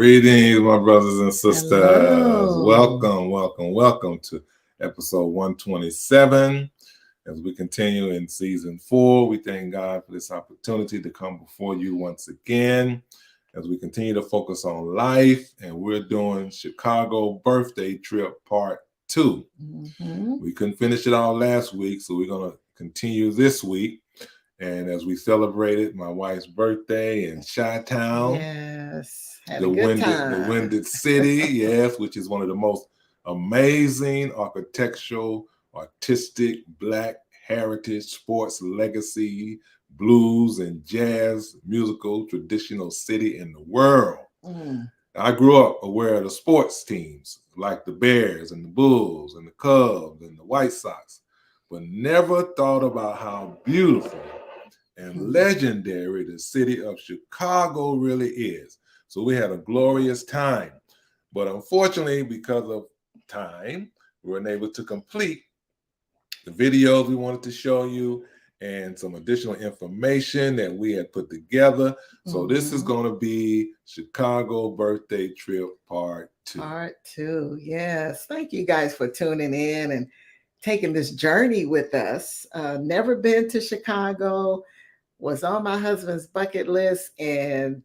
Greetings, my brothers and sisters. Hello. Welcome to episode 127. As we continue in season 4, we thank God for this opportunity to come before you once again as we continue to focus on life, and we're doing Chicago Birthday Trip Part 2. We couldn't finish it all last week, so we're going to continue this week. And as we celebrated my wife's birthday in Chi-Town, yes, the Winded City, yes, which is one of the most amazing architectural, artistic, Black heritage, sports legacy, blues and jazz, musical, traditional city in the world. I grew up aware of the sports teams like the Bears and the Bulls and the Cubs and the White Sox, but never thought about how beautiful and legendary the city of Chicago really is. So we had a glorious time. But unfortunately, because of time, we weren't able to complete the videos we wanted to show you and some additional information that we had put together. So this is going to be Chicago Birthday Trip Part 2. Part 2, yes. Thank you guys for tuning in and taking this journey with us. Never been to Chicago, was on my husband's bucket list, and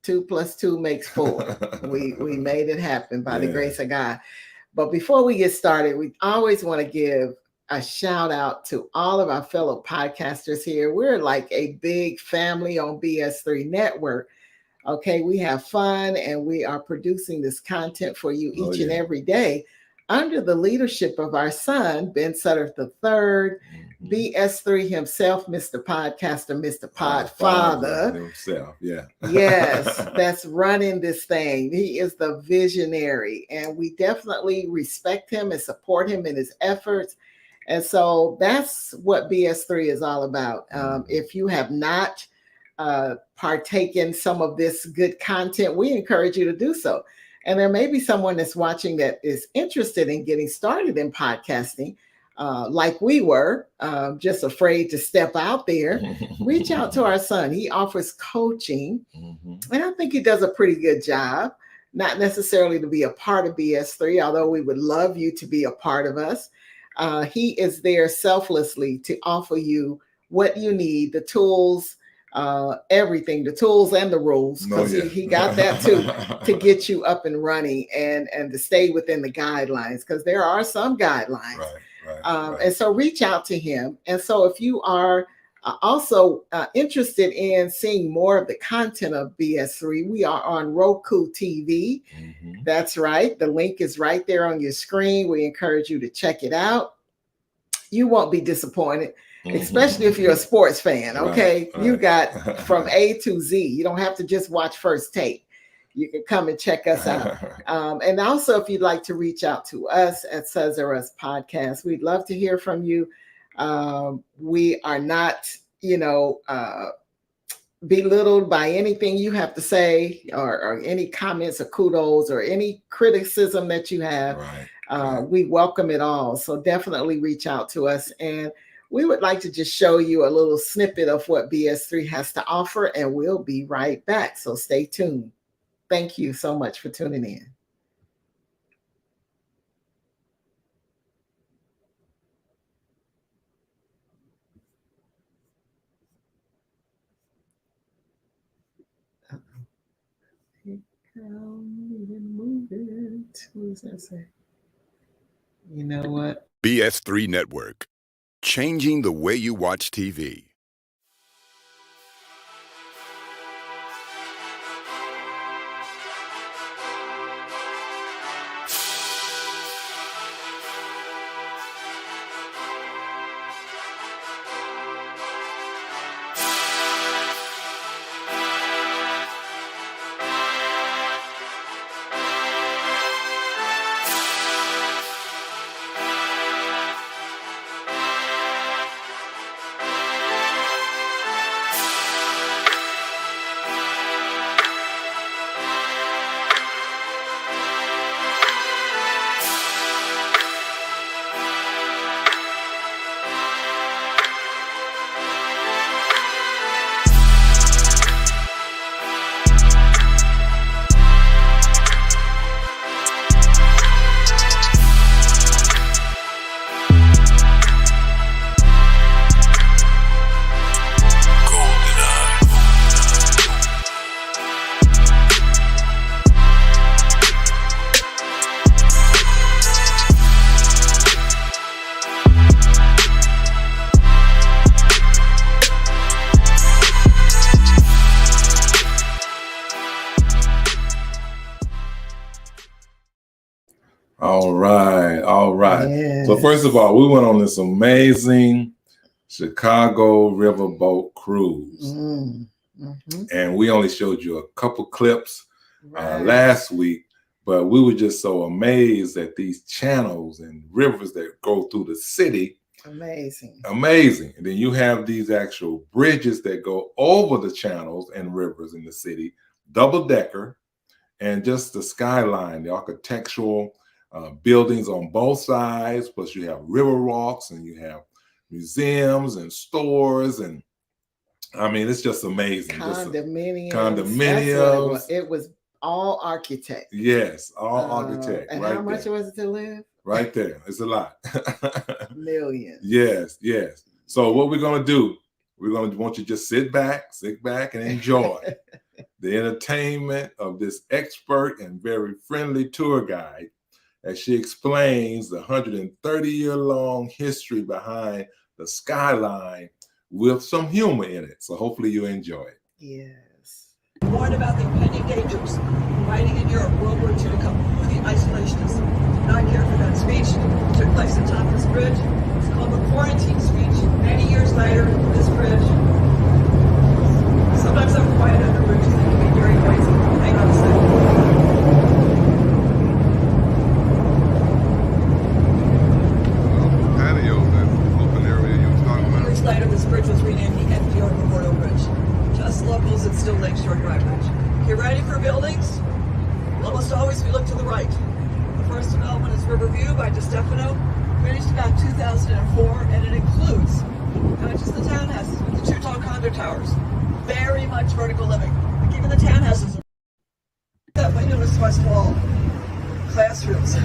2 + 2 makes 4. we made it happen by the grace of God. But before we get started, we always want to give a shout out to all of our fellow podcasters here. We're like a big family on BS3 Network. Okay, we have fun and we are producing this content for you each and every day under the leadership of our son, Ben Sutter III, BS3 himself, Mr. Podcaster, Mr. Podfather himself, yes, that's running this thing. He is the visionary, and we definitely respect him and support him in his efforts. And so that's what BS3 is all about. If you have not partaken some of this good content, we encourage you to do so. And there may be someone that's watching that is interested in getting started in podcasting, like we were, just afraid to step out there. Reach out to our son. He offers coaching, and I think he does a pretty good job. Not necessarily to be a part of BS3, although we would love you to be a part of us. He is there selflessly to offer you what you need, the tools, everything, the tools and the rules, because he got that too, to get you up and running and to stay within the guidelines, because there are some guidelines. Right. And so reach out to him. And so if you are also interested in seeing more of the content of BS3, we are on Roku TV. That's right. The link is right there on your screen. We encourage you to check it out. You won't be disappointed, especially if you're a sports fan. Okay. Right. You got from A to Z. You don't have to just watch First Take. You can come and check us out. And also, if you'd like to reach out to us at Sudds-R-Us Podcast, we'd love to hear from you. We are not, belittled by anything you have to say or any comments or kudos or any criticism that you have. We welcome it all. So definitely reach out to us. And we would like to just show you a little snippet of what BS3 has to offer, and we'll be right back. So stay tuned. Thank you so much for tuning in. Move it. What does that say? You know what? BS3 Network, changing the way you watch TV. All right, all right. Yes. So first of all, we went on this amazing Chicago riverboat cruise, and we only showed you a couple clips last week, but we were just so amazed at these channels and rivers that go through the city. Amazing. And then you have these actual bridges that go over the channels and rivers in the city, double decker, and just the skyline, the architectural buildings on both sides. Plus you have river walks and you have museums and stores, and I mean, it's just amazing. Condominiums. It was all architect. Yes, all architect. And how much was it to live? Right there. It's a lot. Millions. Yes, yes. So what we're going to do, we're going to want you to just sit back and enjoy the entertainment of this expert and very friendly tour guide as she explains the 130-year-long history behind the skyline with some humor in it. So hopefully you enjoy it. Yes. Warned about the impending dangers. Fighting in Europe, World War II to come, the isolationists did not care for that speech. It took place at top of this bridge. It's called the quarantine speech. Many years later, this bridge. Sometimes I'm quiet under bridges. They can be very noisy. Hang on a second. Later, this bridge was renamed the FDR Memorial Bridge. To us locals, it's still Lakeshore Drive Bridge. Get ready for buildings? Almost always we look to the right. The first development is Riverview by DiStefano, finished about 2004, and it includes not just the townhouses, but the two tall condo towers. Very much vertical living. Like even the townhouses. That windowless west wall. Classrooms.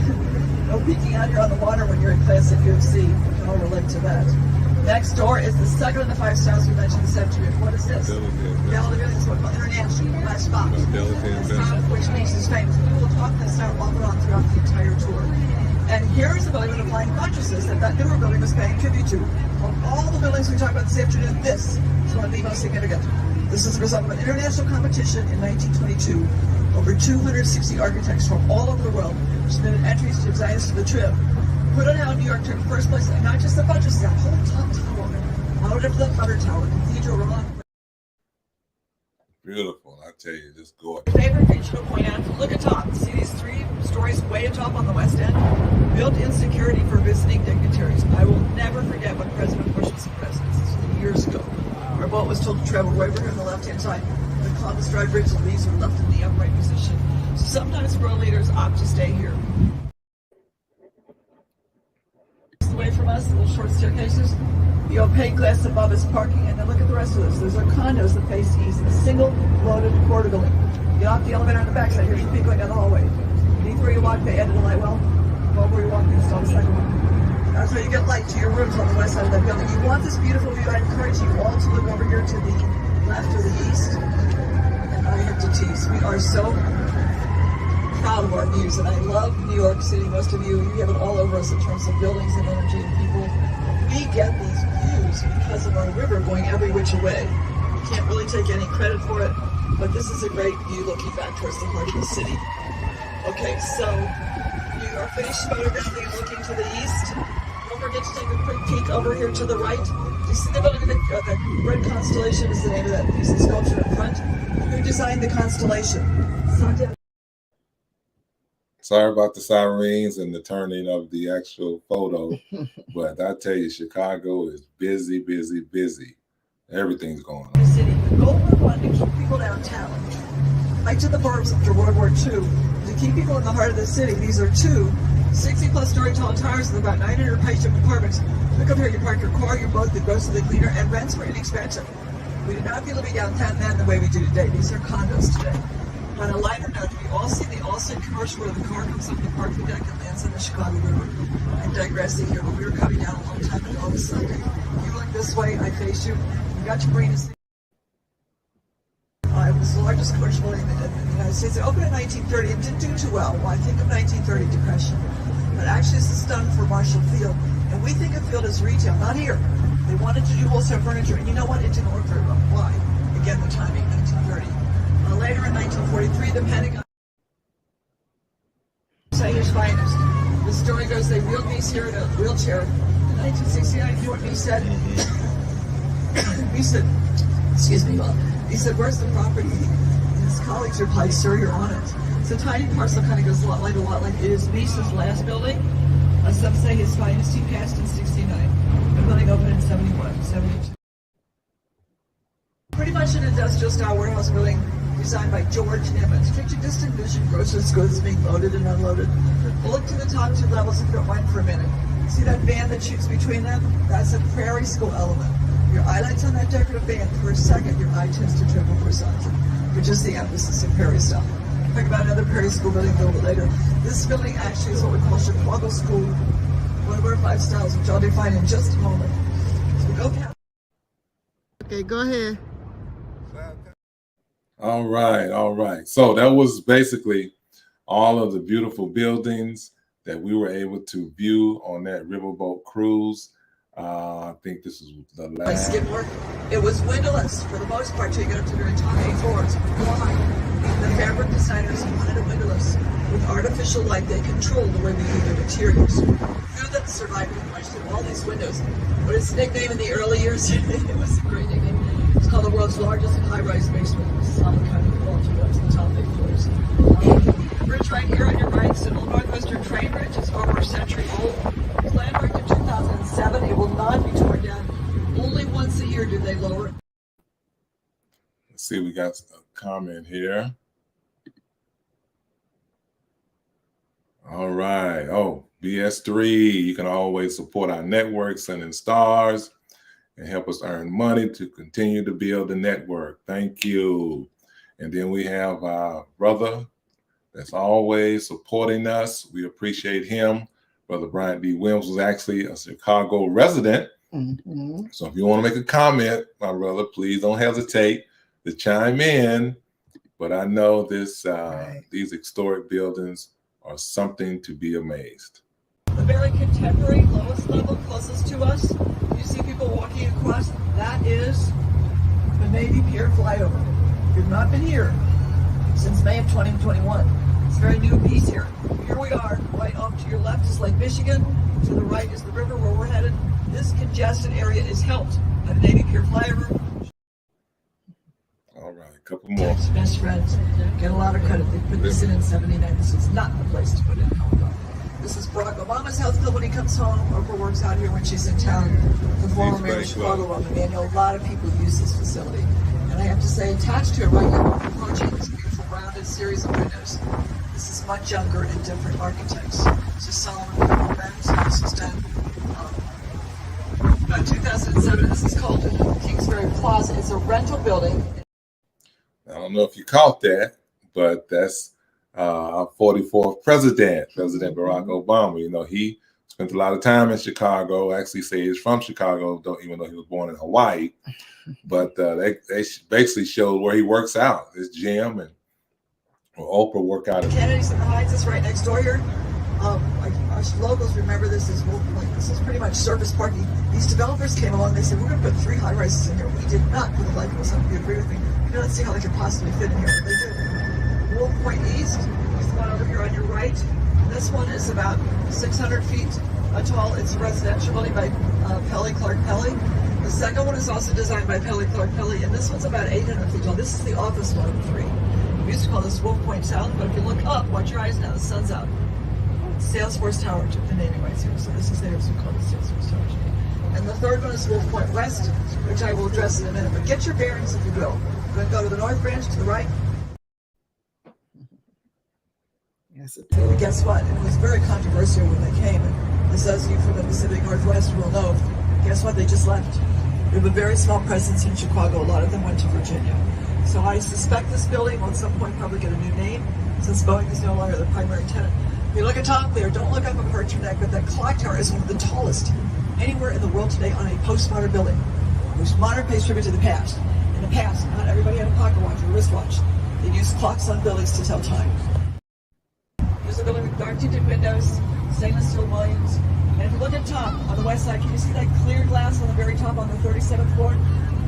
No peeking out here on the water when you're in class at U of C. We can all relate to that. Next door is the second of the 5 stars we mentioned this afternoon. What is this? Fidelity is what international last box. Which makes us famous. We will talk this out off and on throughout the entire tour. And here is a building with applying buttresses that newer building was paying tribute to. Of all the buildings we talked about this afternoon, this is one of the most significant. This is the result of an international competition in 1922. Over 260 architects from all over the world submitted entries to design to the trip. Put it out in New York took first place, and not just the buttresses, the whole top tower, out of the Thunder Tower, Cathedral, remarkable. Beautiful, I tell you, just gorgeous. Favorite feature to point out, look at top. See these 3 stories way atop on the west end? Built-in security for visiting dignitaries. I will never forget when President Bush was the president. This was years ago. Our boat was told to travel right over here on the left-hand side. The Columbus Drive Bridge, the leaves were left in the upright position. So sometimes world leaders opt to stay here. Away from us, the little short staircases. The opaque glass above is parking, and then look at the rest of this. Those are condos that face east, a single loaded quarter building. Get off the elevator on the backside. Here's your feet going down the hallway. Beneath where you walk, they added a light well. Above where you walk, they installed a second one. That's how you get light to your rooms on the west side of that building. You want this beautiful view. I encourage you all to look over here to the left or the east. And I have to tease. We are so proud of our views, and I love New York City. Most of you have it all over us in terms of buildings and energy and people. We get these views because of our river going every which way. We can't really take any credit for it, but this is a great view looking back towards the heart of the city. Okay, so you are finished photographing and looking to the east. Don't forget to take a quick peek over here to the right. You see the building, the red constellation is the name of that piece of sculpture in front. Who designed the constellation? Sorry about the sirens and the turning of the actual photo, but I tell you, Chicago is busy, busy, busy. Everything's going on. The city, the goal we wanted to keep people downtown, like to the burbs after World War II, to keep people in the heart of the city. These are 2 60-plus story tall towers with about 900 patient apartments. Look up here, you park your car, your boat, the grocery cleaner, and rents were inexpensive. We did not feel to be downtown then the way we do today. These are condos today. On a lighter note, we all see the Allstate commercial where the car comes up the parking deck and lands in the Chicago River. I'm digressing here, but we were coming down a long time ago on a Sunday. You look this way, I face you. We got to Marina City. It was the largest commercial building in the United States. It opened in 1930 and didn't do too well. Well, I think of 1930 depression. But actually, this is done for Marshall Field. And we think of Field as retail, not here. They wanted to do wholesale furniture, and you know what? It didn't work very well. Why? Again, the timing, 1930. Later in 1943, the Pentagon, Sayers finest. The story goes they wheeled Beast here in a wheelchair in 1969. You know what Beast said? Beast said, excuse me, he said, where's the property? And his colleagues replied, sir, you're on it. So tiny parcel kind of goes a lot like it is Beast's last building. Some say his finest. He passed in 69. The building opened in 71, 72. Pretty much an industrial style warehouse building designed by George Nimitz. Picture distant vision, grocer's goods being loaded and unloaded. We'll look to the top 2 levels if you don't mind for a minute. See that band that shoots between them? That's a prairie school element. Your eye lights on that decorative band for a second, your eye tends to triple for something, which is the emphasis of prairie style. Think about another prairie school building a little bit later. This building actually is what we call Chicago School, one of our 5 styles, which I'll define in just a moment. So go past. Okay, go ahead. All right. So that was basically all of the beautiful buildings that we were able to view on that riverboat cruise. I think this is the last. It was windowless for the most part till you get up to the very top 8 floors. Why? The fabric designers wanted it windowless. With artificial light, they controlled the way we do the materials. Few that survived pretty much through all these windows. But its nickname in the early years, it was a great nickname. It's called the world's largest high-rise basement. Solid kind of wall to go to the top 8 floors. The bridge right here on your right, it's an old Northwestern train bridge. It's over a century old. It was landmarked in 2007. It will not be torn down. Only once a year do they lower it. Let's see, we got a comment here. All right. Oh, BS3. You can always support our network, sending stars, and help us earn money to continue to build the network. Thank you. And then we have our brother that's always supporting us. We appreciate him. Brother Brian D. Williams was actually a Chicago resident. Mm-hmm. So if you want to make a comment, my brother, please don't hesitate to chime in. But I know this these historic buildings are something to be amazed. The very contemporary lowest level closest to us, you see people walking across, that is the Navy Pier flyover. If you've not been here since May of 2021, it's a very new piece here. Here we are, right off to your left is Lake Michigan, to the right is the river where we're headed. This congested area is helped by the Navy Pier flyover. All right, a couple more. Best friends get a lot of credit. They put this in 79. This is not the place to put it. This is Barack Obama's health club when he comes home. Oprah works out here when she's in town. The former mayor of Chicago, Roman Emanuel. A lot of people use this facility. And I have to say, attached to it right now, we're approaching this beautiful rounded series of windows. This is much younger and different architects. This is Solomon Benz. This is done about 2007. This is called Kingsbury Plaza. It's a rental building. I don't know if you caught that, but that's our 44th president, President Barack Obama. You know, he spent a lot of time in Chicago. Actually, say he's from Chicago, even though he was born in Hawaii. But they basically showed where he works out, his gym, and where Oprah work out. Kennedy's and the Heights is right next door here. Our locals remember this as Wolf Point. This is pretty much surface parking. These developers came along. They said, we're going to put 3 high rises in here. We did not, for the life of us. Some of you agree with me. You don't see how they could possibly fit in here, but they did. Wolf Point East is the one over here on your right. This one is about 600 feet tall. It's a residential building by Pelly Clark Pelly. The second one is also designed by Pelly Clark Pelly, and this one's about 800 feet tall. This is the office one of the 3. We used to call this Wolf Point South, but if you look up, watch your eyes now, the sun's out. Salesforce Tower took the naming rights here, so this is theirs. We call it Salesforce Tower. And the third one is Wolf Point West, which I will address in a minute. But get your bearings, if you will. We're going to go to the north branch, to the right. Yes, it And guess what? It was very controversial when they came. And as those of you from the Pacific Northwest will know, guess what? They just left. We have a very small presence in Chicago. A lot of them went to Virginia. So I suspect this building will at some point probably get a new name, since Boeing is no longer the primary tenant. If you look at top there, don't look up at Perch Neck, but that clock tower is one of the tallest anywhere in the world today on a postmodern building, which modern pays tribute to the past. In the past, not everybody had a pocket watch or a wristwatch. They used clocks on buildings to tell time. There's a building with dark tinted windows, stainless steel mullions. And if you look at top on the west side, can you see that clear glass on the very top on the 37th floor?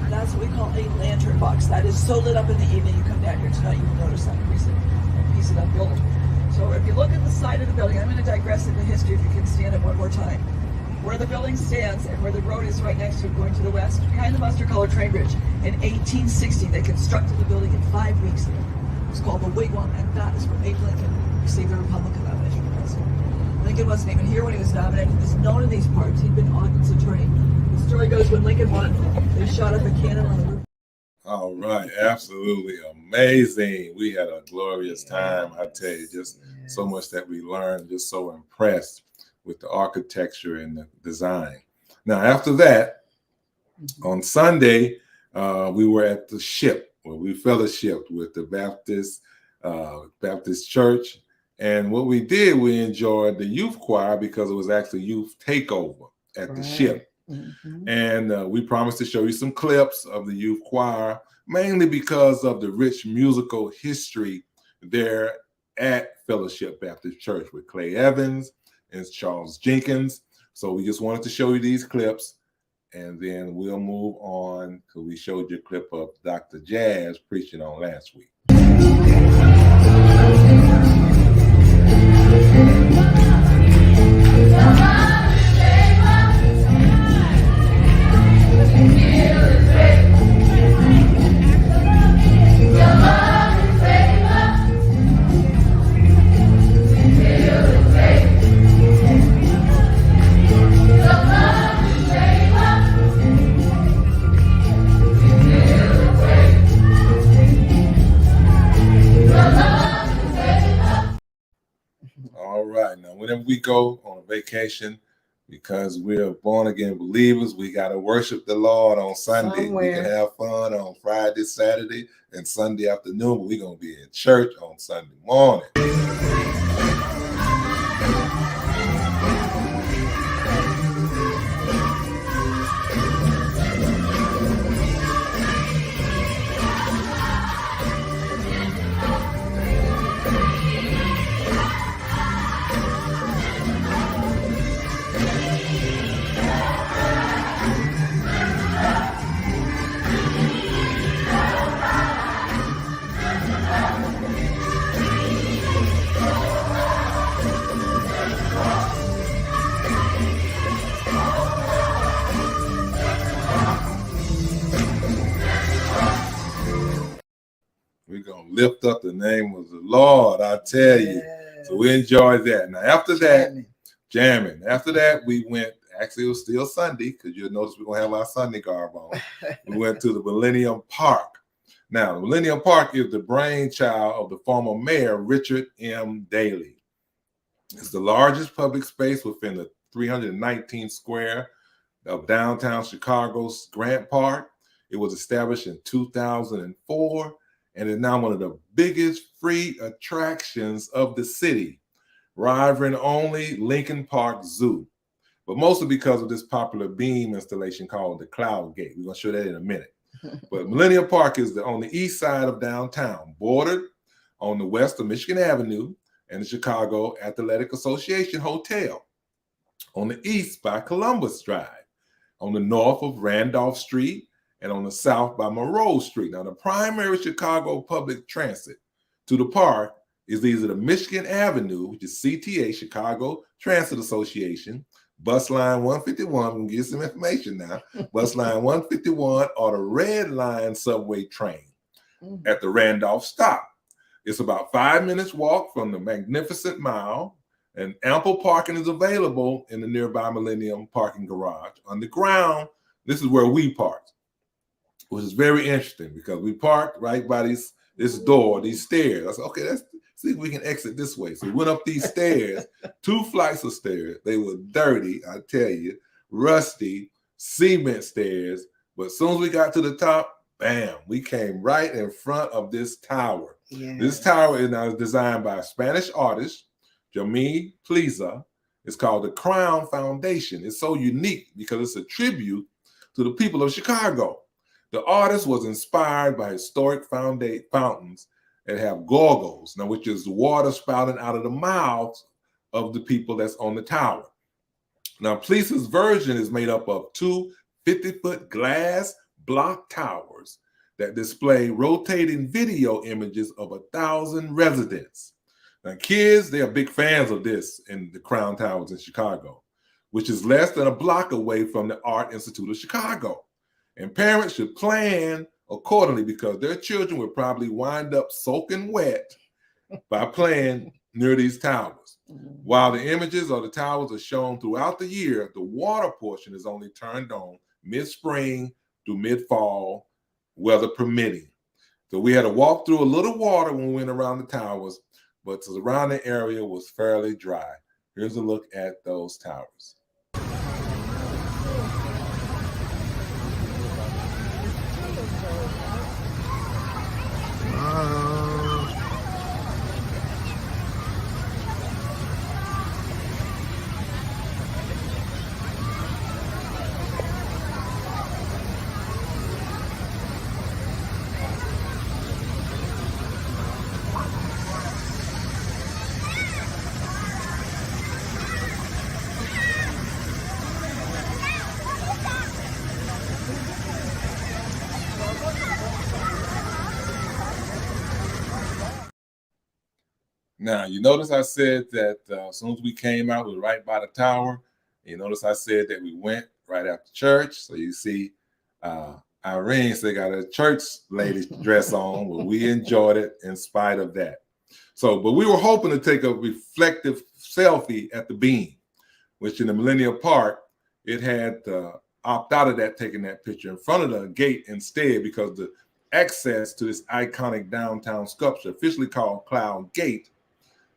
That's what we call a lantern box. That is so lit up in the evening. You come down here tonight, you will notice that piece of that building. So if you look at the side of the building, I'm going to digress into history if you can stand it one more time. Where the building stands and where the road is right next to it going to the west, behind the mustard colored train bridge. In 1860, they constructed the building in 5 weeks. It was called the Wigwam, and that is where Abe Lincoln received the Republican nomination for president. Lincoln wasn't even here when he was nominated. He was known in these parts. He'd been Ogden's attorney. The story goes when Lincoln won, they shot up a cannon on the roof. All right, absolutely amazing. We had a glorious time. I tell you, just so much that we learned, just so impressed with the architecture and the design. Now, after that, on Sunday, we were at the ship where we fellowshiped with the Baptist Church. And what we did, we enjoyed the youth choir because it was actually youth takeover at the ship. And we promised to show you some clips of the youth choir, mainly because of the rich musical history there at Fellowship Baptist Church with Clay Evans and Charles Jenkins. So we just wanted to show you these clips, and then we'll move on because we showed you a clip of Dr. Jazz preaching on last week. All right. Now, whenever we go on a vacation, because we're born again believers, we got to worship the Lord on Sunday. We can have fun on Friday, Saturday, and Sunday afternoon, but we're going to be in church on Sunday morning. We're going to lift up the name of the Lord, I tell you. So we enjoyed that. Now, after that, jamming. After that, we went, actually, it was still Sunday, because you'll notice we're going to have our Sunday garb on. We went to the Millennium Park. Now, the Millennium Park is the brainchild of the former mayor, Richard M. Daley. It's the largest public space within the 319 square of downtown Chicago's Grant Park. It was established in 2004 and is now one of the biggest free attractions of the city, rivaling only Lincoln Park Zoo, but mostly because of this popular beam installation called the Cloud Gate. We're going to show that in a minute. But Millennium Park is on the east side of downtown, bordered on the west of Michigan Avenue and the Chicago Athletic Association Hotel, on the east by Columbus Drive, on the north of Randolph Street, and on the south by Monroe Street. Now, the primary Chicago public transit to the park is either the Michigan Avenue, which is CTA, Chicago Transit Association, bus line 151, we can get some information now, bus line 151, or the Red Line subway train at the Randolph stop. It's about 5 minutes walk from the Magnificent Mile, and ample parking is available in the nearby Millennium parking garage. Underground, this is where we parked, which is very interesting because we parked right by this door, these stairs. I said, okay, let's see if we can exit this way. So we went up these stairs, 2 flights of stairs. They were dirty, I tell you, rusty, cement stairs. But as soon as we got to the top, bam, we came right in front of this tower. Yeah. This tower is now designed by a Spanish artist, Jamie Pliza. It's called the Crown Foundation. It's so unique because it's a tribute to the people of Chicago. The artist was inspired by historic fountains that have gorgles, now which is water spouting out of the mouths of the people that's on the tower. Now, Pliza's version is made up of 2 50-foot glass block towers that display rotating video images of 1,000 residents. Now, kids, they are big fans of this in the Crown Towers in Chicago, which is less than a block away from the Art Institute of Chicago. And parents should plan accordingly because their children will probably wind up soaking wet by playing near these towers. While the images of the towers are shown throughout the year, the water portion is only turned on mid-spring through mid-fall, weather permitting. So we had to walk through a little water when we went around the towers, but the surrounding area was fairly dry. Here's a look at those towers. Now, you notice I said that as soon as we came out, we were right by the tower. You notice I said that we went right after church. So you see Irene still got a church lady dress on, but we enjoyed it in spite of that. So, but we were hoping to take a reflective selfie at the beam, which in the Millennium Park, it had opt out of that, taking that picture in front of the gate instead, because the access to this iconic downtown sculpture, officially called Cloud Gate,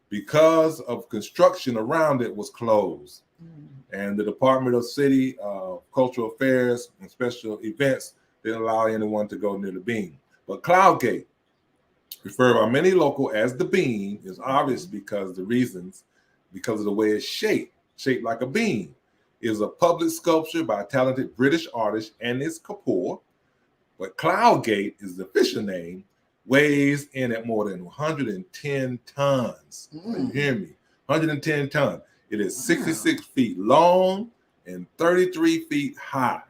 because of construction around it, was closed. And the Department of City Cultural Affairs and Special Events didn't allow anyone to go near the beam. But Cloud Gate, referred by many local as the beam, is obvious because of the way it's shaped like a beam. It is a public sculpture by a talented British artist, Anis Kapoor. But Cloud Gate is the official name, weighs in at more than 110 tons. You hear me? 110 tons. It is 66 feet long and 33 feet high.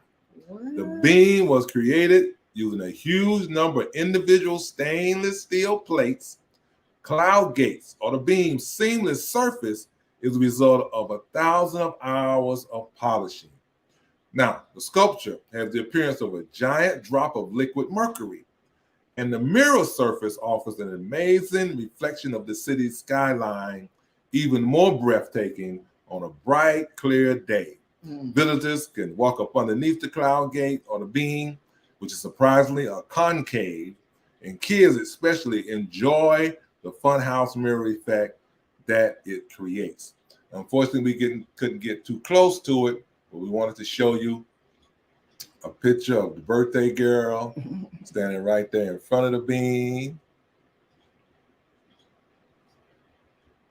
What? The beam was created using a huge number of individual stainless steel plates. Cloud gates, or the beam's seamless surface, is a result of 1,000 hours of polishing. Now, the sculpture has the appearance of a giant drop of liquid mercury, and the mirror surface offers an amazing reflection of the city's skyline, even more breathtaking on a bright, clear day. Visitors can walk up underneath the Cloud Gate or the beam, which is surprisingly a concave, and kids especially enjoy the funhouse mirror effect that it creates. Unfortunately, we couldn't get too close to it, but we wanted to show you a picture of the birthday girl standing right there in front of the beam.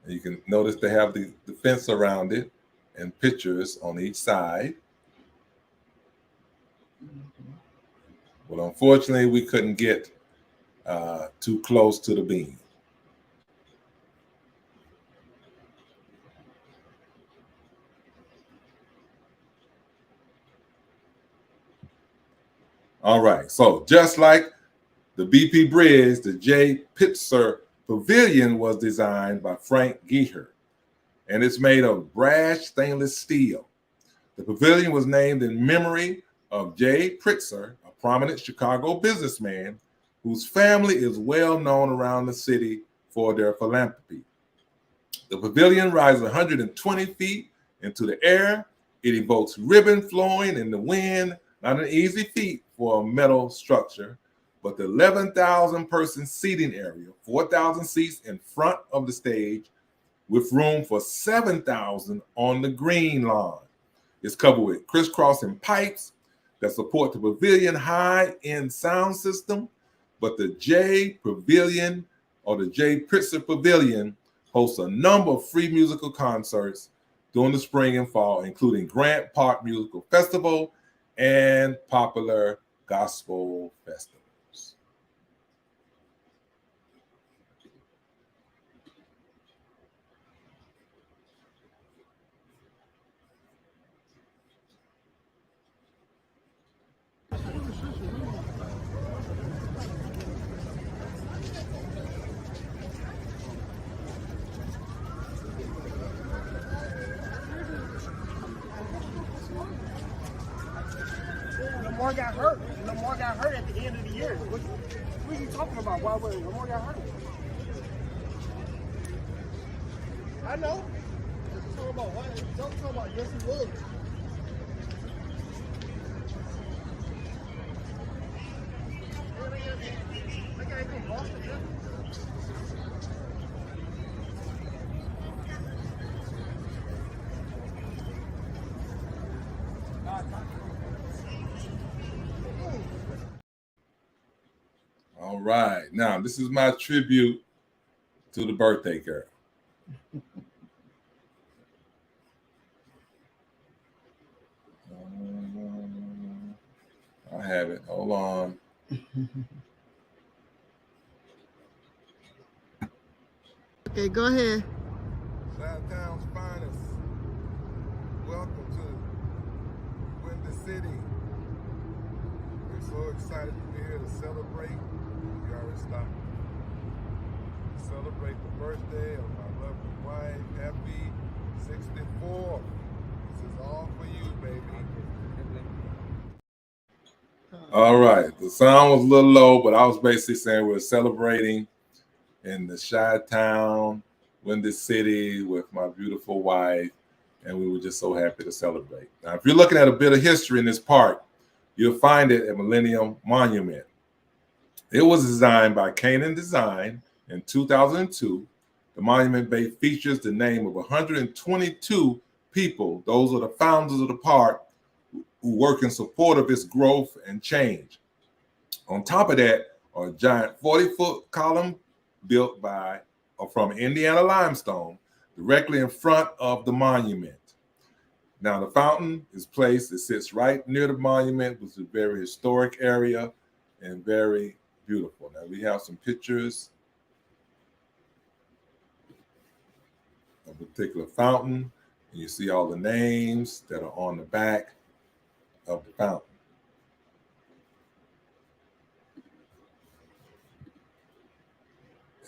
And you can notice they have the fence around it and pictures on each side. But unfortunately, we couldn't get too close to the beam. All right, so just like the BP Bridge, the J. Pitzer Pavilion was designed by Frank Geher, and it's made of brass stainless steel. The pavilion was named in memory of J. Pitzer, a prominent Chicago businessman whose family is well known around the city for their philanthropy. The pavilion rises 120 feet into the air. It evokes ribbon flowing in the wind, not an easy feat for a metal structure, but the 11,000 person seating area, 4,000 seats in front of the stage with room for 7,000 on the green lawn. It's covered with crisscrossing pipes that support the pavilion high-end sound system, but the J Pavilion, or the J. Pitzer Pavilion, hosts a number of free musical concerts during the spring and fall, including Grant Park Musical Festival and popular gospel festivals. Lamar got hurt. Lamar got hurt at the end of the year. What are you talking about? Why would Lamar got hurt? I know. Talking about what? Talking about yes, he was. All right. Now, this is my tribute to the birthday girl. I have it. Hold on. Okay, go ahead. Chi-Town's finest. Welcome to Windy City. We're so excited to be here to celebrate. We already stopped. Celebrate the birthday of my lovely wife. Happy 64. This is all for you, baby. All right. The sound was a little low, but I was basically saying we're celebrating in the Chi-Town, Windy City with my beautiful wife, and we were just so happy to celebrate. Now, if you're looking at a bit of history in this park, you'll find it at Millennium Monument. It was designed by Canaan Design in 2002. The monument bay features the name of 122 people. Those are the founders of the park who work in support of its growth and change. On top of that are a giant 40-foot column built from Indiana limestone directly in front of the monument. Now the fountain is placed, it sits right near the monument, which is a very historic area and very beautiful. Now we have some pictures of a particular fountain, and you see all the names that are on the back of the fountain.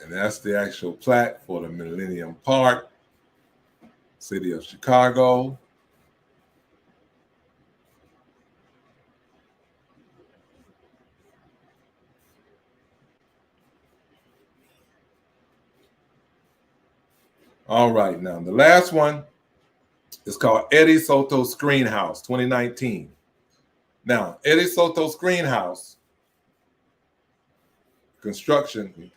And that's the actual plaque for the Millennium Park, City of Chicago. All right, now the last one is called Eddie Soto Screen House 2019. Now, Eddie Soto Screen House construction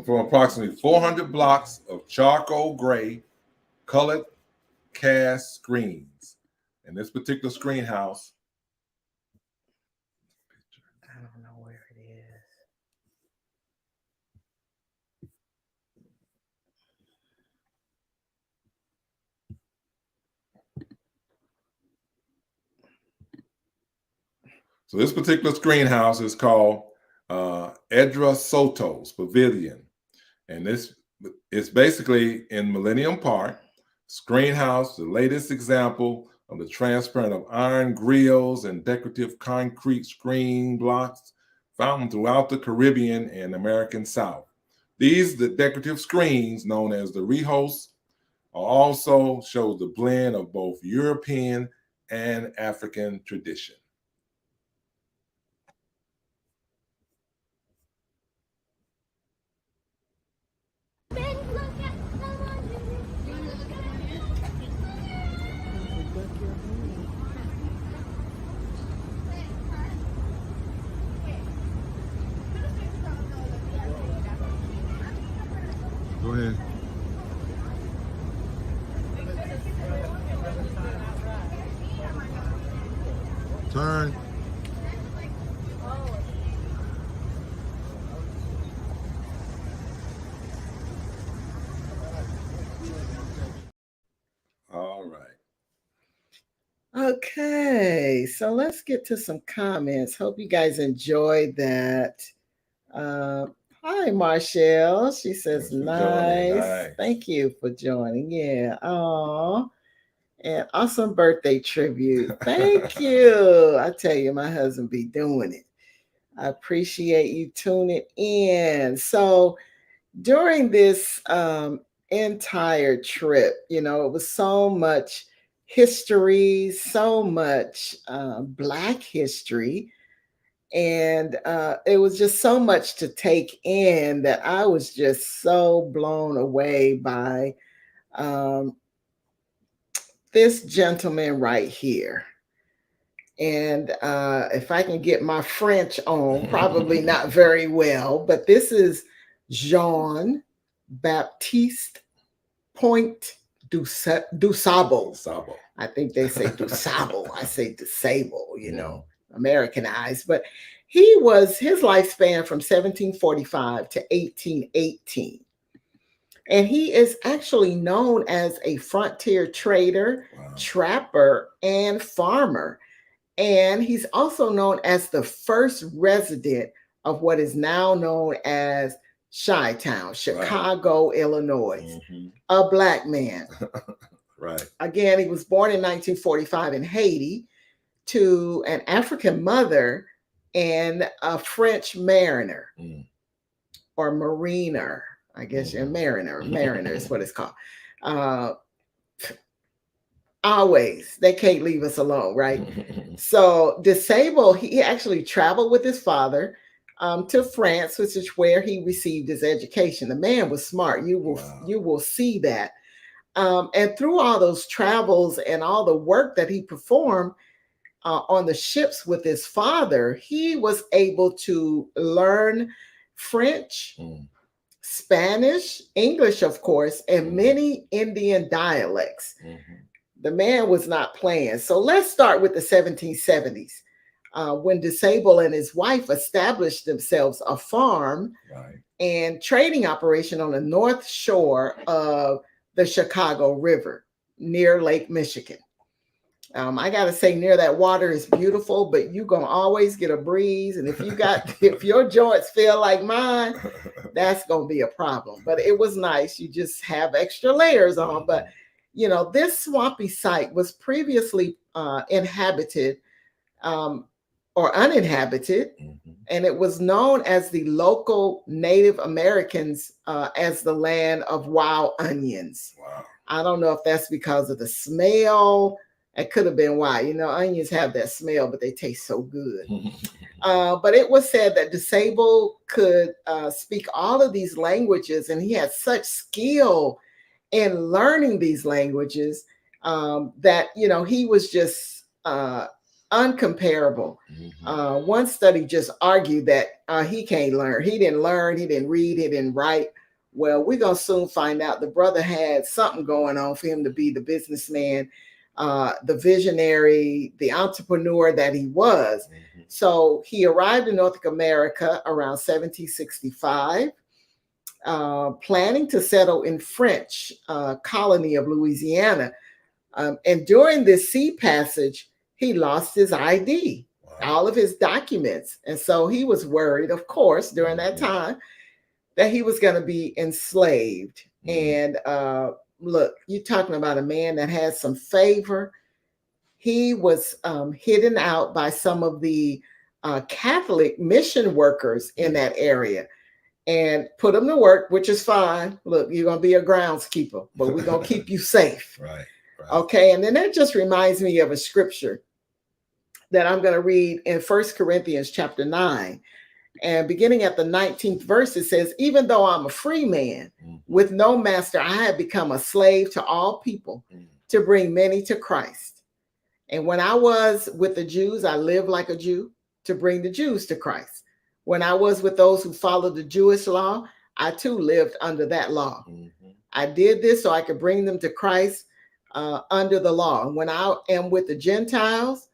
from approximately 400 blocks of charcoal gray colored cast screens. And this particular screen house, I don't know where it is. so this particular screen house is called Edra Soto's Pavilion. And this is basically in Millennium Park. Screen house, the latest example of the transparent of iron grills and decorative concrete screen blocks found throughout the Caribbean and American South. These, the decorative screens known as the rehos, also show the blend of both European and African tradition. Go ahead. Turn. All right. Okay, so let's get to some comments. Hope you guys enjoyed that. Hi, Marshall. She says, nice. Thank you for joining. Yeah. Oh, and awesome birthday tribute. Thank you. I tell you, my husband be doing it. I appreciate you tuning in. So during this entire trip, it was so much history, so much Black history. And it was just so much to take in that I was just so blown away by this gentleman right here. And if I can get my French on, probably not very well, but this is Jean Baptiste Pointe DuSable. I think they say DuSable. I say DuSable, you know, Americanized. But his lifespan from 1745 to 1818. And he is actually known as a frontier trader, trapper, and farmer. And he's also known as the first resident of what is now known as Chi-Town, Chicago, Illinois, a Black man. Again, he was born in 1945 in Haiti to an African mother and a French mariner or mariner. I guess you're mariner is what it's called. Always, they can't leave us alone, right? So DuSable, he actually traveled with his father to France, which is where he received his education. The man was smart. You will see that. And through all those travels and all the work that he performed on the ships with his father, he was able to learn French, Spanish, English, of course, and many Indian dialects. The man was not playing. So let's start with the 1770s, when DuSable and his wife established themselves a farm and trading operation on the north shore of the Chicago River near Lake Michigan. I got to say, near that water is beautiful, but you're going to always get a breeze. And if your joints feel like mine, that's going to be a problem. But it was nice. You just have extra layers on. But, you know, this swampy site was previously inhabited or uninhabited. And it was known as the local Native Americans as the land of wild onions. I don't know if that's because of the smell. It could have been why. You know, onions have that smell, but they taste so good. But it was said that DuSable could speak all of these languages, and he had such skill in learning these languages that, you know, he was just uncomparable. One study just argued that he can't learn. He didn't learn, he didn't read, he didn't write. Well, we're going to soon find out the brother had something going on for him to be the businessman, the visionary, the entrepreneur that he was. So he arrived in North America around 1765, planning to settle in French colony of Louisiana. And during this sea passage, he lost his ID, all of his documents. And so he was worried, of course, during that time that he was going to be enslaved. And look, you're talking about a man that had some favor. He was hidden out by some of the Catholic mission workers in that area and put him to work, which is fine. Look, you're going to be a groundskeeper, but we're going to keep you safe. Okay. And then that just reminds me of a scripture that I'm going to read in 1 Corinthians chapter 9. And beginning at the 19th verse, it says, even though I'm a free man with no master, I have become a slave to all people to bring many to Christ. And when I was with the Jews, I lived like a Jew to bring the Jews to Christ. When I was with those who followed the Jewish law, I too lived under that law. I did this so I could bring them to Christ under the law. And when I am with the Gentiles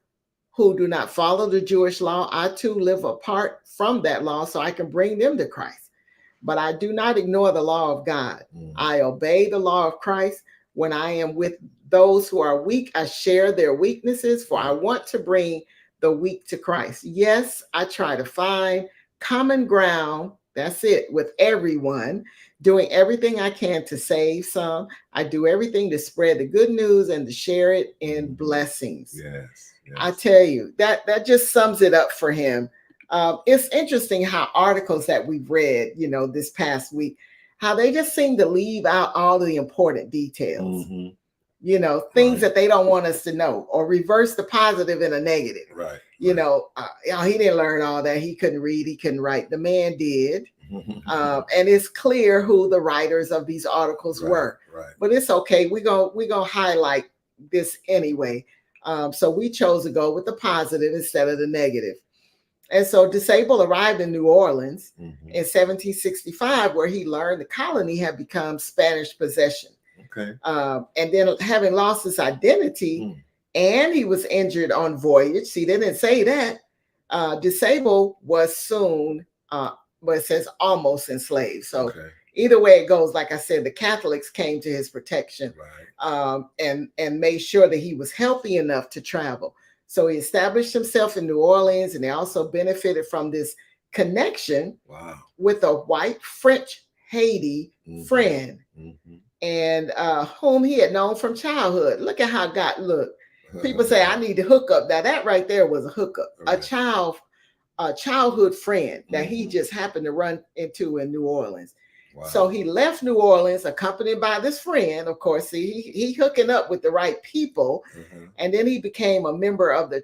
who do not follow the Jewish law, I too live apart from that law so I can bring them to Christ. But I do not ignore the law of God. I obey the law of Christ. When I am with those who are weak, I share their weaknesses, for I want to bring the weak to Christ. Yes, I try to find common ground, that's it, with everyone, doing everything I can to save some. I do everything to spread the good news and to share it in blessings. I tell you, that just sums it up for him. It's interesting how articles that we've read, you know, this past week, how they just seem to leave out all the important details. things that they don't want us to know, or reverse the positive in a negative. Right. He didn't learn all that. He couldn't read, he couldn't write. The man did. And it's clear who the writers of these articles were. Right. But it's okay. We're gonna highlight this anyway. So we chose to go with the positive instead of the negative. And so DuSable arrived in New Orleans in 1765, where he learned the colony had become Spanish possession. Okay. And then, having lost his identity, and he was injured on voyage. See, they didn't say that. DuSable was soon, but it says almost enslaved. So either way it goes, like I said, the Catholics came to his protection, and made sure that he was healthy enough to travel. So he established himself in New Orleans, and they also benefited from this connection with a white French Haiti friend, and whom he had known from childhood. Look at how God looked. People say, I need to hook up. Now that right there was a hookup, a childhood friend that he just happened to run into in New Orleans. So he left New Orleans accompanied by this friend. Of course, see, he hooking up with the right people. And then he became a member of the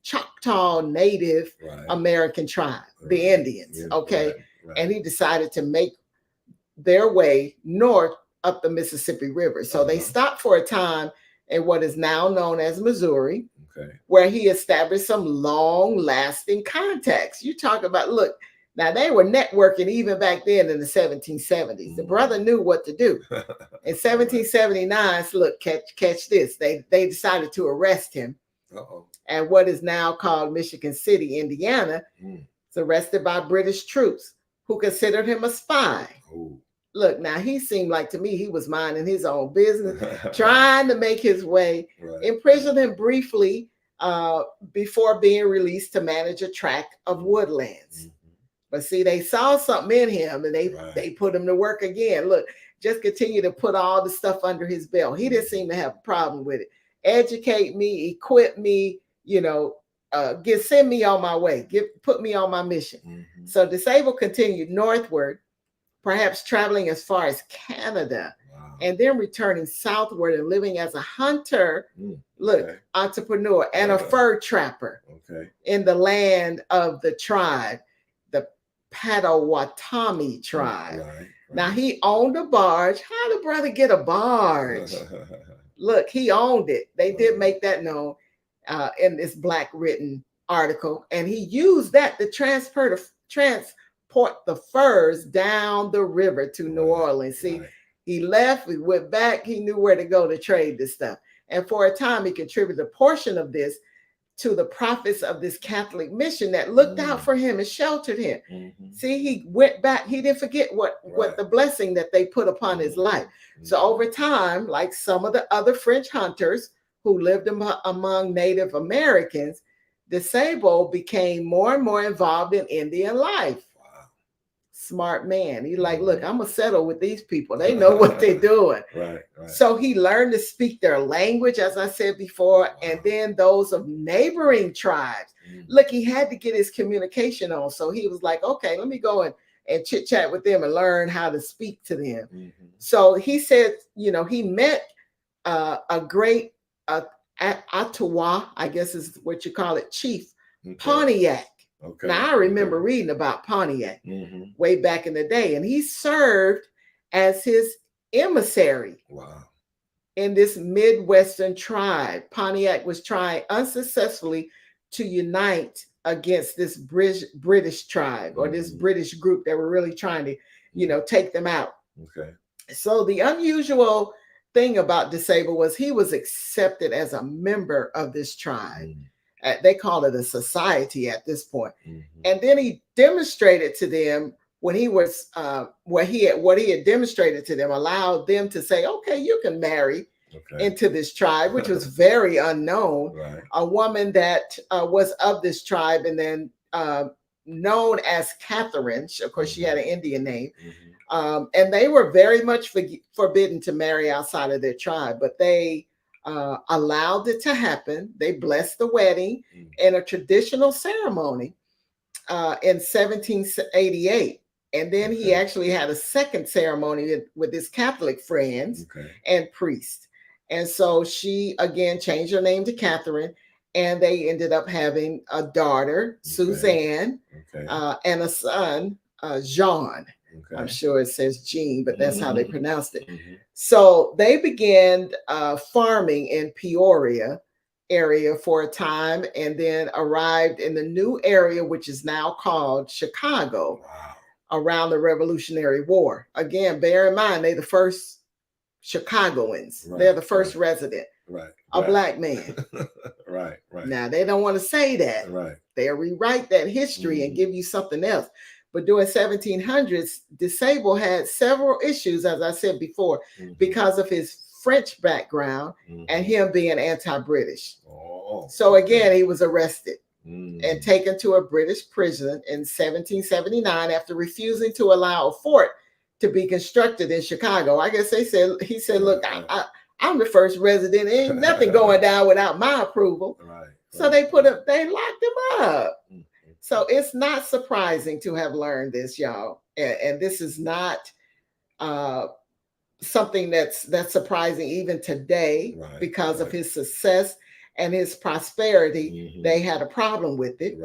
Choctaw Native American tribe, the Indians. And he decided to make their way north up the Mississippi River. So they stopped for a time in what is now known as Missouri, where he established some long-lasting contacts. You talk about, look, now they were networking even back then in the 1770s. The brother knew what to do. In 1779, so look, catch this. They decided to arrest him. And what is now called Michigan City, Indiana, was arrested by British troops who considered him a spy. Look, now he seemed like to me he was minding his own business, trying to make his way, imprisoned him briefly before being released to manage a tract of woodlands. But see, they saw something in him, and they put him to work again. Look, just continue to put all the stuff under his belt. He didn't seem to have a problem with it. Educate me, equip me, send me on my way, put me on my mission. So DuSable continued northward, perhaps traveling as far as Canada, and then returning southward and living as a hunter, entrepreneur, and a fur trapper in the land of the tribe, the Potawatomi tribe. Now he owned a barge. How did brother get a barge? Look, he owned it. They did make that known in this black written article, and he used that to transport the furs down the river to New Orleans. See, he left, we went back, he knew where to go to trade this stuff. And for a time, he contributed a portion of this to the prophets of this Catholic mission that looked out for him and sheltered him. See, he went back, he didn't forget what the blessing that they put upon his life. So over time, like some of the other French hunters who lived among Native Americans, DuSable became more and more involved in Indian life. Smart man. He's like, look, I'm gonna settle with these people. They know what they're doing. So he learned to speak their language, as I said before, and then those of neighboring tribes. Look, he had to get his communication on. So he was like, okay, let me go and chit chat with them and learn how to speak to them. So he said, he met a great Ottawa, I guess is what you call it, chief, Pontiac. Now I remember reading about Pontiac way back in the day, and he served as his emissary in this Midwestern tribe. Pontiac was trying unsuccessfully to unite against this British tribe, or this British group that were really trying to, take them out. So the unusual thing about DuSable was he was accepted as a member of this tribe. They call it a society at this point. And then he demonstrated to them when he was what he had demonstrated to them, allowed them to say, okay, you can marry into this tribe, which was very unknown. A woman that was of this tribe, and then known as Catherine. Of course, she had an Indian name. And they were very much forbidden to marry outside of their tribe, but they allowed it to happen. They blessed the wedding in a traditional ceremony in 1788. And then he actually had a second ceremony with his Catholic friends and priests. And so she again changed her name to Catherine, and they ended up having a daughter, Suzanne, and a son, Jean. I'm sure it says Jean, but that's how they pronounced it. So they began farming in Peoria area for a time, and then arrived in the new area, which is now called Chicago, around the Revolutionary War. Again, bear in mind, they're the first Chicagoans. They're the first resident, a black man. Right. Now, they don't want to say that. They'll rewrite that history and give you something else. But during 1700s, DuSable had several issues, as I said before, because of his French background and him being anti-British. So again, he was arrested and taken to a British prison in 1779 after refusing to allow a fort to be constructed in Chicago. I guess he said, look, I'm the first resident. Ain't nothing going down without my approval. So they locked him up. So it's not surprising to have learned this, y'all. And this is not something that's surprising even today, because of his success and his prosperity. They had a problem with it.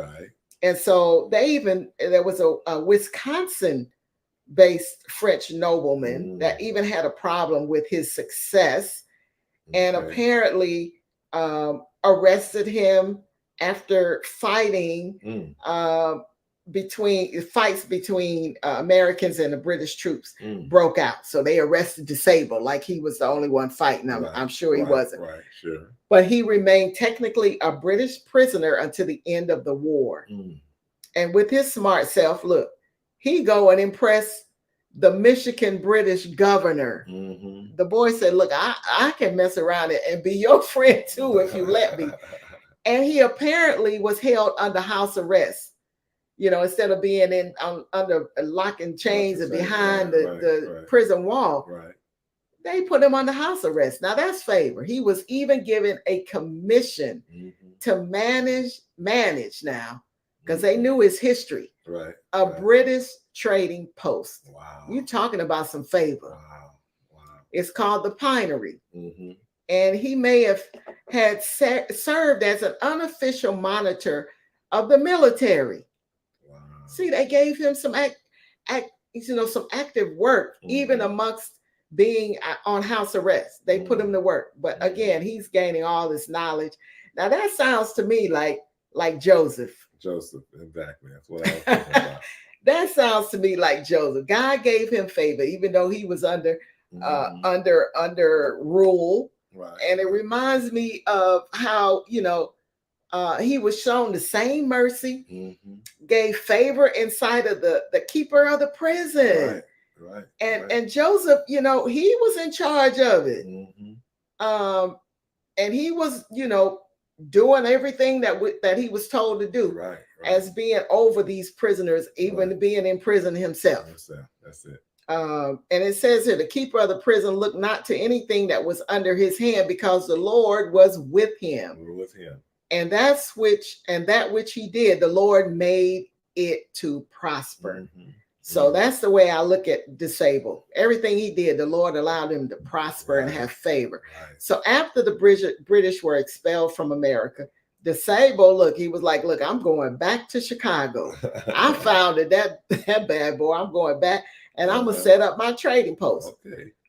And so there was a Wisconsin-based French nobleman that even had a problem with his success, and apparently arrested him after fighting between Americans and the British troops broke out. So they arrested DuSable like he was the only one fighting. I'm sure he wasn't. But he remained technically a British prisoner until the end of the war. And with his smart self, look, he go and impress the Michigan British governor. The boy said, look, I can mess around and be your friend too if you let me. And he apparently was held under house arrest, instead of being under lock and chains and behind the prison wall. They put him under house arrest. Now that's favor. He was even given a commission to manage now, because they knew his history. A British trading post. You're talking about some favor. It's called the Pinery. And he may have had served as an unofficial monitor of the military. See, they gave him some some active work, even amongst being on house arrest. They put him to work. But again, he's gaining all this knowledge. Now that sounds to me like Joseph. Exactly. That's what I was thinking about. That sounds to me like Joseph. God gave him favor, even though he was under rule. And it reminds me of how, he was shown the same mercy, gave favor inside of the keeper of the prison. And Joseph, he was in charge of it. And he was, doing everything that he was told to do, as being over these prisoners, even being in prison himself. That's it. And it says here, the keeper of the prison looked not to anything that was under his hand, because the Lord was with him. And that which he did, the Lord made it to prosper. So that's the way I look at DuSable. Everything he did, the Lord allowed him to prosper and have favor. So after the British were expelled from America, DuSable, look, he was like, look, I'm going back to Chicago. I founded that bad boy. I'm going back, and I'm going to set up my trading post.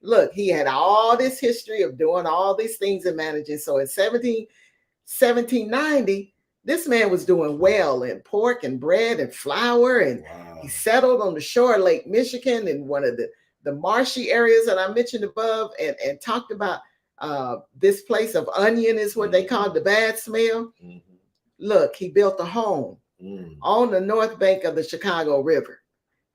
Look, he had all this history of doing all these things and managing. So in 1790, this man was doing well in pork and bread and flour, and he settled on the shore of Lake Michigan in one of the marshy areas that I mentioned above, and talked about this place of onion is what they called the bad smell. Look, he built a home on the north bank of the Chicago River,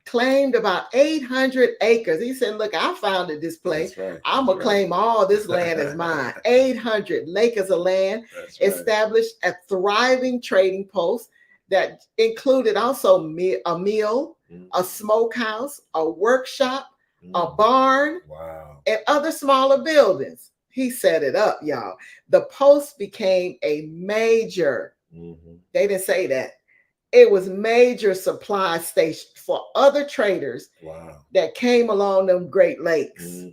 claimed about 800 acres. He said, look, I founded this place. I'm going to claim all this land as mine. 800 acres of land. Established a thriving trading post that included also a mill, a smokehouse, a workshop, a barn, and other smaller buildings. He set it up, y'all. The post became a major, they didn't say that, it was major supply station for other traders that came along them Great Lakes.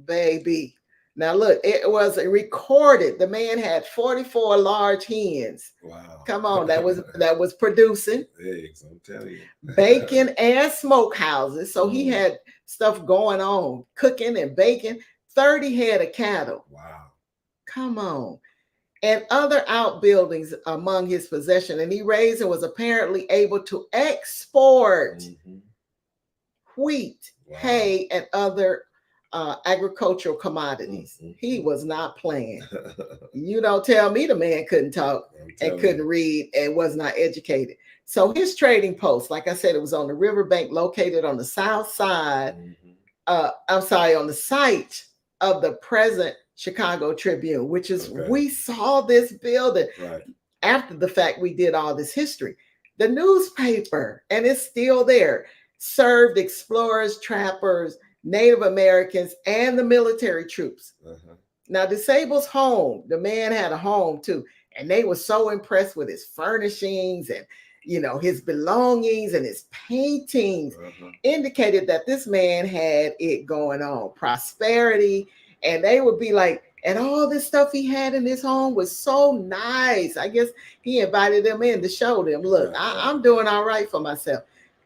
Baby, Now look, it was recorded. The man had 44 large hens. Wow. Come on, that was producing eggs, I'm telling you. bacon and smokehouses. So he Mm. had stuff going on, cooking and baking. 30 head of cattle. Wow. Come on. And other outbuildings among his possession. And he raised and was apparently able to export Mhm. wheat, Wow. hay, and other agricultural commodities. Mhm. He was not playing. You don't tell me the man couldn't talk I'm and telling couldn't you. read and was not educated. So his trading post, like I said, it was on the riverbank located on the south side. Mhm. On the site of the present Chicago Tribune, which is, Okay. we saw this building Right. after the fact. We did all this history. The newspaper, and it's still there, served explorers, trappers, Native Americans, and the military troops. Uh-huh. Now, DuSable's home, the man had a home too, and they were so impressed with his furnishings and, you know, his belongings and his paintings. Uh-huh. Indicated that this man had it going on, prosperity. And they would be like, and all this stuff he had in his home was so nice. I guess he invited them in to show them, look, Right, right. I'm doing all right for myself.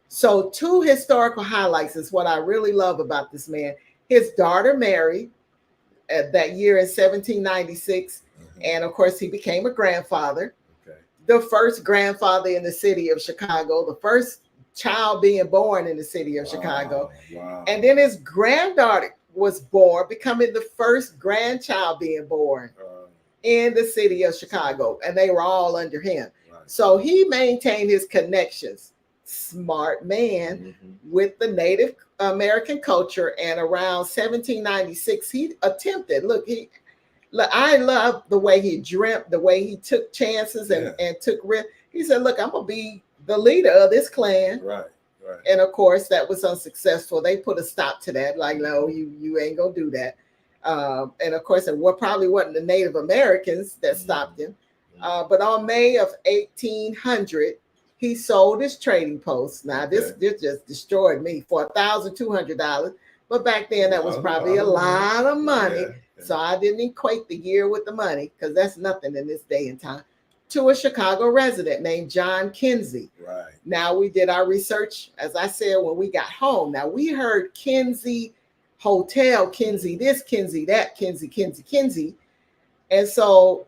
So 2 historical highlights is what I really love about this man. His daughter married that year in 1796. Uh-huh. And of course, he became a grandfather, Okay. the first grandfather in the city of Chicago, the first child being born in the city of Chicago. Wow. And then his granddaughter was born, becoming the first grandchild being born in the city of Chicago. And they were all under him. Right. So he maintained his connections, smart man, with the Native American culture. And around 1796, he attempted, I love the way he dreamt, the way he took chances and took risks. He said, look, I'm going to be the leader of this clan. Right, right. And of course, that was unsuccessful. They put a stop to that. Like, no, you ain't going to do that. And of course, it probably wasn't the Native Americans that stopped him. But on May of 1800, he sold his trading post. Now, this just destroyed me for $1,200. But back then, that was probably a lot of money. Yeah. So I didn't equate the year with the money, because that's nothing in this day and time, to a Chicago resident named John Kinsey. Right. Now, we did our research, as I said, when we got home. Now, we heard Kinsey Hotel, Kinsey this, Kinsey that, Kinsey. And so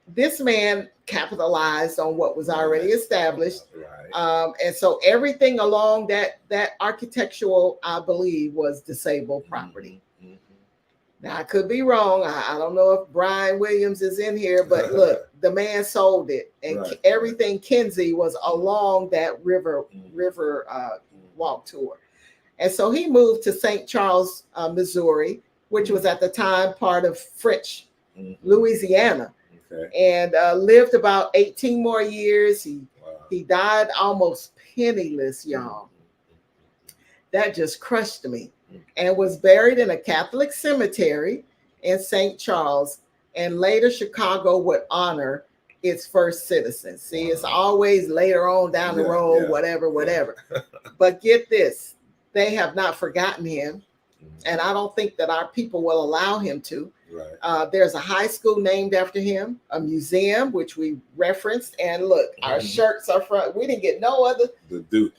this man capitalized on what was already established. Right. And so everything along that architectural, I believe, was DuSable property. Mhm. Now, I could be wrong. I don't know if Brian Williams is in here, but look, the man sold it. And Right. everything Kinsey was along that river walk tour. And so he moved to St. Charles, Missouri, which was at the time part of French Louisiana. Okay. And lived about 18 more years. Wow. He died almost penniless, y'all. That just crushed me. And was buried in a Catholic cemetery in St. Charles. And later, Chicago would honor its first citizens. See, it's always later on down the road, whatever. But get this, they have not forgotten him. And I don't think that our people will allow him to. Right. There's a high school named after him, a museum, which we referenced. And look, our shirts are front. We didn't get no other. The Duke.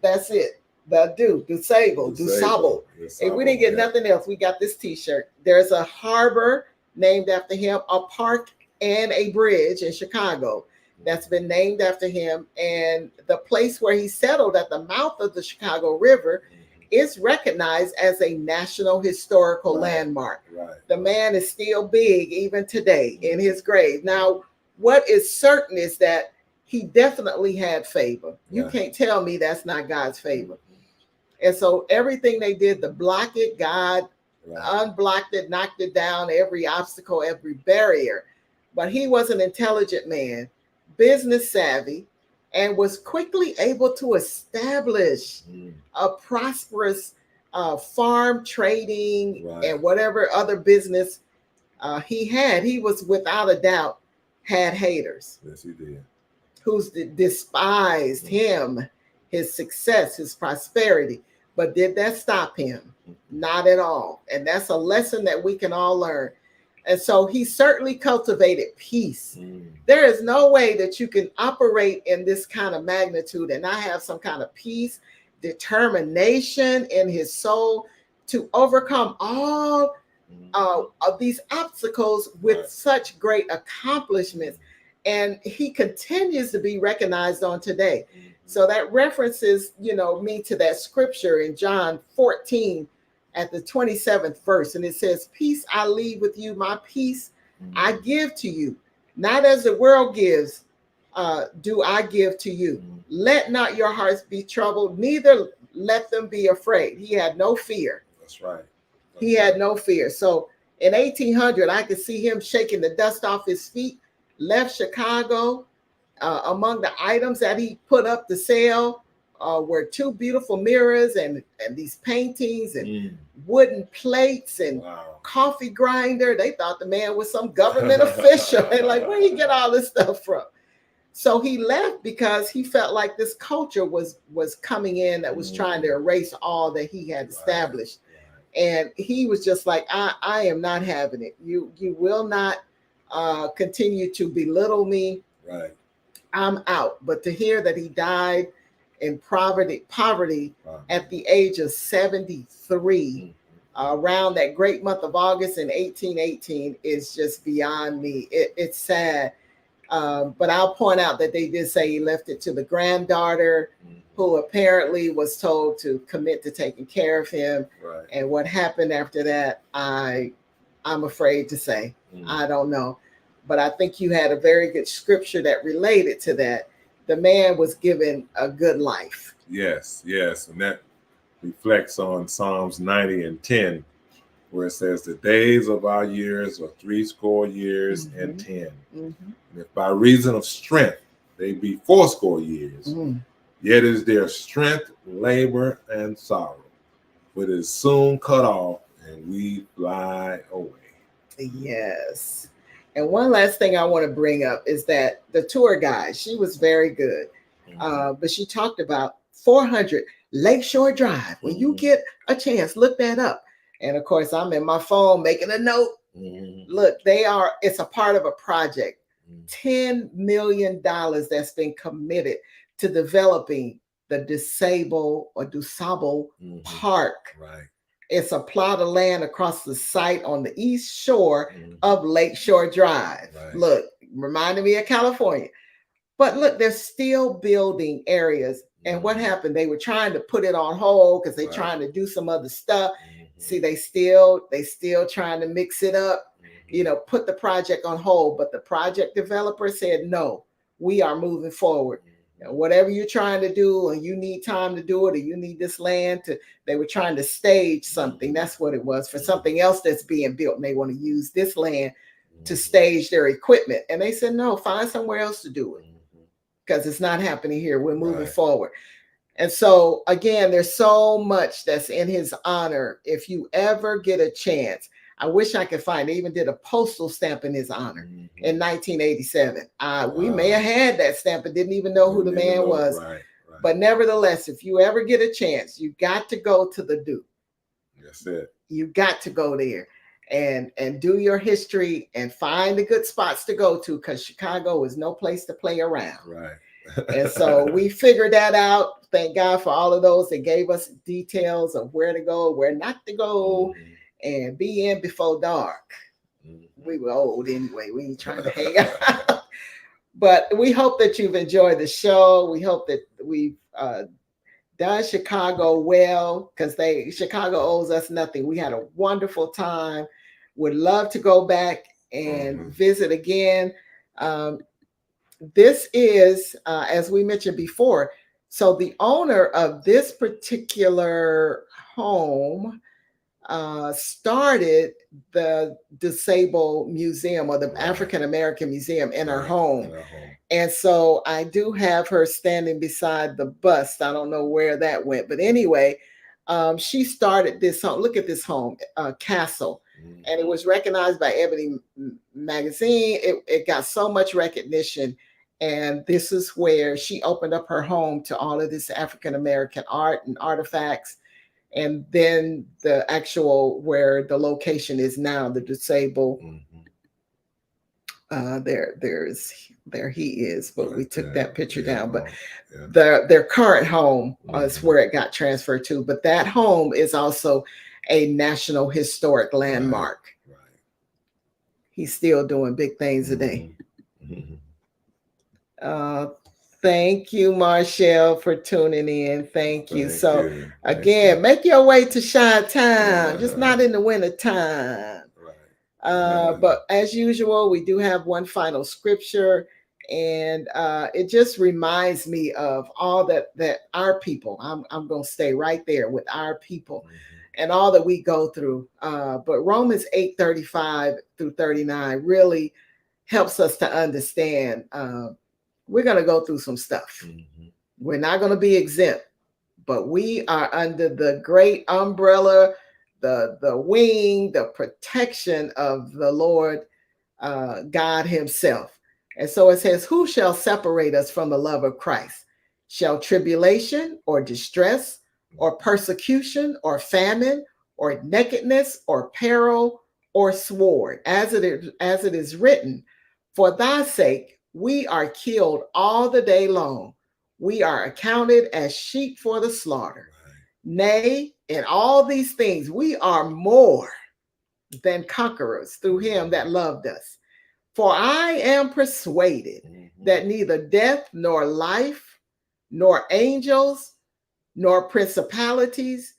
That's it. DuSable. If we didn't get nothing else, we got this t-shirt. There's a harbor named after him, a park and a bridge in Chicago that's been named after him. And the place where he settled at the mouth of the Chicago River is recognized as a national historical landmark. Right. The man is still big even today in his grave. Now, what is certain is that he definitely had favor. You can't tell me that's not God's favor. And so everything they did to block it, God unblocked it, knocked it down, every obstacle, every barrier. But he was an intelligent man, business savvy, and was quickly able to establish a prosperous farm trading and whatever other business he had. He was, without a doubt, had haters. Yes, he did. Who despised him, his success, his prosperity. But did that stop him? Not at all. And that's a lesson that we can all learn. And so he certainly cultivated peace. There is no way that you can operate in this kind of magnitude and not have some kind of peace, determination in his soul to overcome all of these obstacles with such great accomplishments. And he continues to be recognized on today. So that references, me to that scripture in John 14 at the 27th verse. And it says, peace I leave with you, my peace I give to you. Not as the world gives, do I give to you. Let not your hearts be troubled, neither let them be afraid. He had no fear. That's right. He had no fear. So in 1800, I could see him shaking the dust off his feet, left Chicago. Among the items that he put up to sale were 2 beautiful mirrors and these paintings and wooden plates and coffee grinder. They thought the man was some government official. And like, where did he get all this stuff from? So he left because he felt like this culture was coming in that was trying to erase all that he had established. And he was just like, I am not having it. You will not continue to belittle me. Right. I'm out. But to hear that he died in poverty at the age of 73, around that great month of August in 1818 is just beyond me. It's sad. But I'll point out that they did say he left it to the granddaughter, who apparently was told to commit to taking care of him. Right. And what happened after that, I'm afraid to say. I don't know. But I think you had a very good scripture that related to that. The man was given a good life. Yes. And that reflects on Psalms 90 and 10, where it says, the days of our years are 80 years and 10. And if by reason of strength they be 80 years, yet is their strength, labor, and sorrow. But it is soon cut off, and we fly away. Yes. And one last thing I want to bring up is that the tour guide, she was very good. But she talked about 400 Lakeshore Drive. When you get a chance, look that up. And of course, I'm in my phone making a note. Look, it's a part of a project. $10 million that's been committed to developing the DuSable Park. Right. It's a plot of land across the site on the east shore of Lakeshore Drive. Right. Look, reminded me of California. But look, they're still building areas. And what happened? They were trying to put it on hold because they're trying to do some other stuff. See, they still trying to mix it up, put the project on hold. But the project developer said, no, we are moving forward. Whatever you're trying to do, and you need time to do it, or you need this land they were trying to stage something. That's what it was, for something else that's being built. And they want to use this land to stage their equipment. And they said, no, find somewhere else to do it, because it's not happening here. We're moving forward. And so again, there's so much that's in his honor. If you ever get a chance, I wish I could find, they even did a postal stamp in his honor in 1987. We may have had that stamp and didn't even know who the man was. Right. But nevertheless, if you ever get a chance, you got to go to the Du. That's it. You got to go there and do your history and find the good spots to go to, because Chicago is no place to play around. Right. And so we figured that out. Thank God for all of those that gave us details of where to go, where not to go. And be in before dark. We were old anyway. We ain't trying to hang out. But we hope that you've enjoyed the show. We hope that we've done Chicago well, because Chicago owes us nothing. We had a wonderful time. Would love to go back and visit again. This is, as we mentioned before, so the owner of this particular home started the DuSable Museum, or the African American Museum, in her home. And so I do have her standing beside the bust. I don't know where that went, but anyway, she started this home. Look at this home, castle. And it was recognized by Ebony Magazine. It got so much recognition. And this is where she opened up her home to all of this African American art and artifacts. And then the actual where the location is now, the DuSable. There he is, but we took that picture down. But their current home is where it got transferred to. But that home is also a National Historic Landmark. Right. He's still doing big things today. Thank you, Marshall, for tuning in. Thank you. So again, make your way to Chi-Town, just not in the winter time. But as usual, we do have one final scripture, and it just reminds me of all that our people. I'm going to stay right there with our people and all that we go through. But Romans 8:35 through 39 really helps us to understand. We're going to go through some stuff. We're not going to be exempt, but we are under the great umbrella, the wing, the protection of the Lord God himself. And so it says, who shall separate us from the love of Christ? Shall tribulation or distress or persecution or famine or nakedness or peril or sword? As it is written, for thy sake, we are killed all the day long. We are accounted as sheep for the slaughter. Nay, in all these things, we are more than conquerors through him that loved us. For I am persuaded that neither death nor life, nor angels, nor principalities,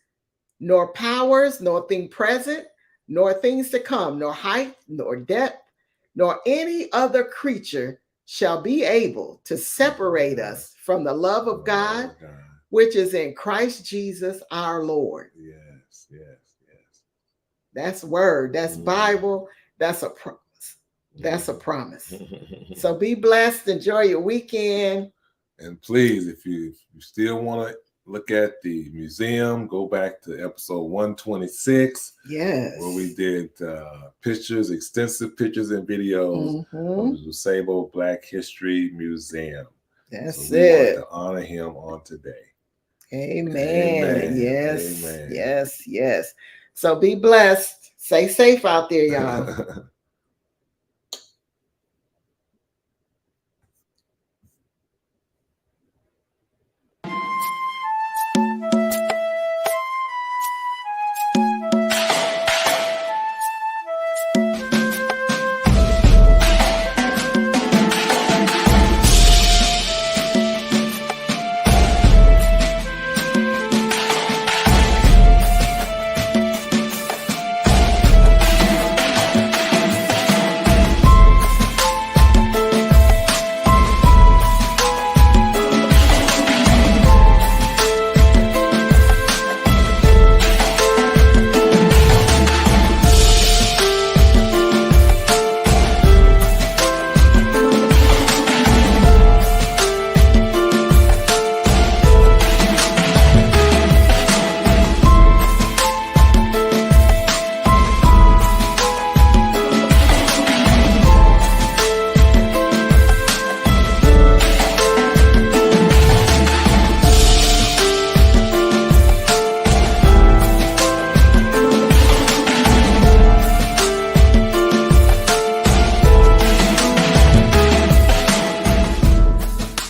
nor powers, nor thing present, nor things to come, nor height, nor depth, nor any other creature shall be able to separate us from the love of God, which is in Christ Jesus our Lord. Yes. That's word. That's Bible. That's a promise. That's a promise. So be blessed. Enjoy your weekend. And please, if you still want to look at the museum, go back to episode 126. Yes. Where we did pictures, extensive pictures and videos of the DuSable Black History Museum. That's so we it. want to honor him on today. Amen. Yes. Yes. So be blessed. Stay safe out there, y'all.